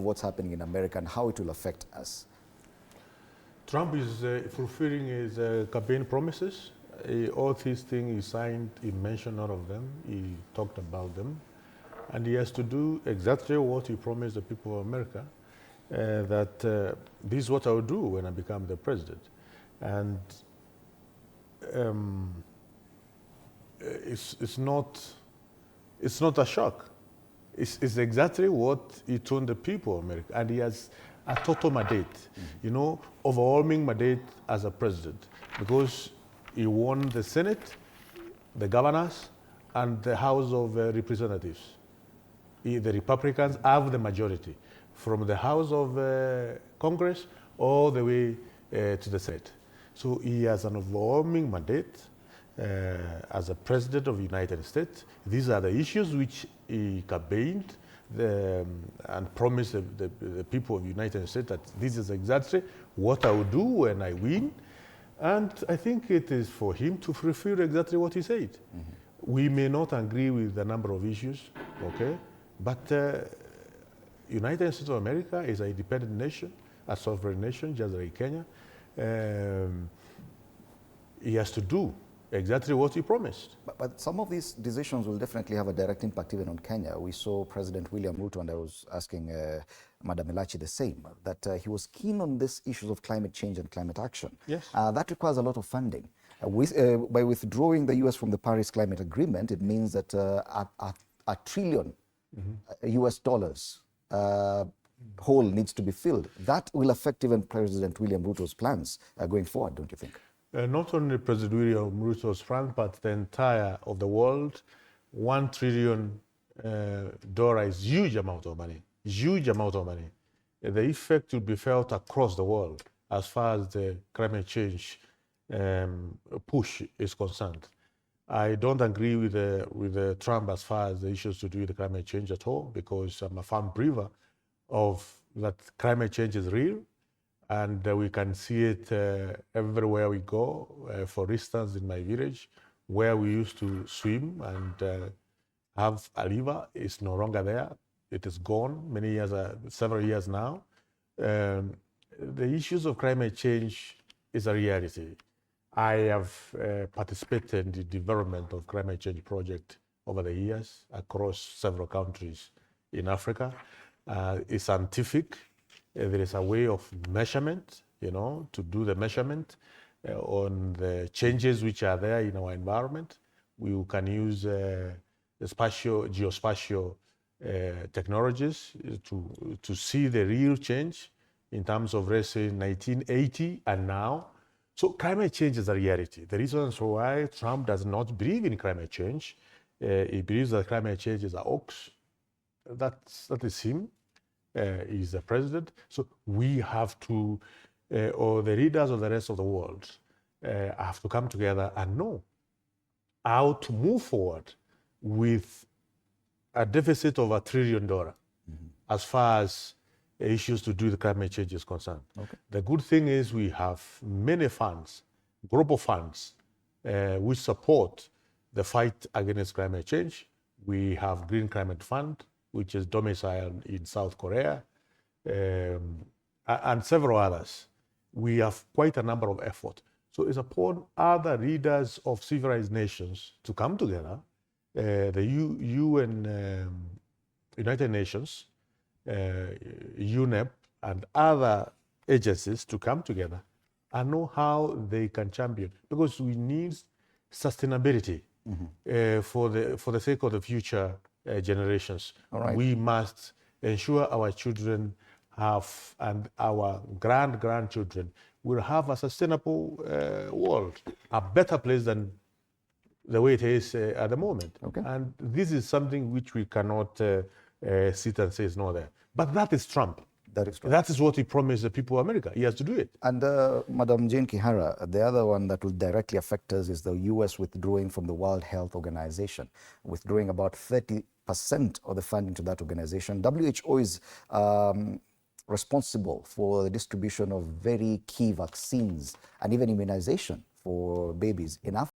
what's happening in America and how it will affect us? Trump is fulfilling his campaign promises. All these things he signed, he mentioned none of them, he talked about them. And he has to do exactly what he promised the people of America, that this is what I will do when I become the president. And it's not a shock. It's exactly what he told the people of America. And he has a total mandate, you know, overwhelming mandate as a president, because he won the Senate, the governors, and the House of Representatives. The Republicans have the majority from the House of Congress all the way to the Senate. So he has an overwhelming mandate as a president of the United States. These are the issues which he campaigned and promised the people of the United States that this is exactly what I will do when I win. And I think it is for him to fulfill exactly what he said. We may not agree with a number of issues, okay? But United States of America is an independent nation, a sovereign nation, just like Kenya. He has to do exactly what he promised. But some of these decisions will definitely have a direct impact even on Kenya. We saw President William Ruto, and I was asking Madam Elachi the same, that he was keen on these issues of climate change and climate action. Yes. That requires a lot of funding. By withdrawing the US from the Paris Climate Agreement, it means that a trillion US dollars hole needs to be filled. That will affect even President William Ruto's plans going forward, don't you think? Not only President William Ruto's plan, but the entire of the world. $1 trillion is huge amount of money. Huge amount of money. The effect will be felt across the world as far as the climate change push is concerned. I don't agree with Trump as far as the issues to do with the climate change at all, because I'm a firm believer of that climate change is real, and we can see it everywhere we go. For instance, in my village, where we used to swim and have a river, is no longer there. It is gone many years, several years now. The issues of climate change is a reality. I have participated in the development of climate change project over the years across several countries in Africa. It's scientific. There is a way of measurement, you know, to do the measurement on the changes which are there in our environment. We can use geospatial technologies to see the real change in terms of, let's say, 1980 and now. So climate change is a reality. The reasons why Trump does not believe in climate change, he believes that climate change is a hoax. That is him. He's the president. So we have to, or the leaders of the rest of the world, have to come together and know how to move forward with a deficit of $1 trillion as far as issues to do with climate change is concerned. Okay. The good thing is we have many funds, global funds, which support the fight against climate change. We have Green Climate Fund, which is domiciled in South Korea, and several others. We have quite a number of efforts. So it's upon other leaders of civilized nations to come together, the UN, United Nations, UNEP, and other agencies to come together and know how they can champion, because we need sustainability for the sake of the future generations. All right. We must ensure our children have, and our grandchildren will have, a sustainable world, a better place than the way it is at the moment. Okay. And this is something which we cannot sit and say is not there. But that is Trump. That is Trump. That is what he promised the people of America. He has to do it. And Madam Jane Kihara, the other one that will directly affect us is the US withdrawing from the World Health Organization, withdrawing about 30% of the funding to that organization. WHO is responsible for the distribution of very key vaccines and even immunization for babies in Africa.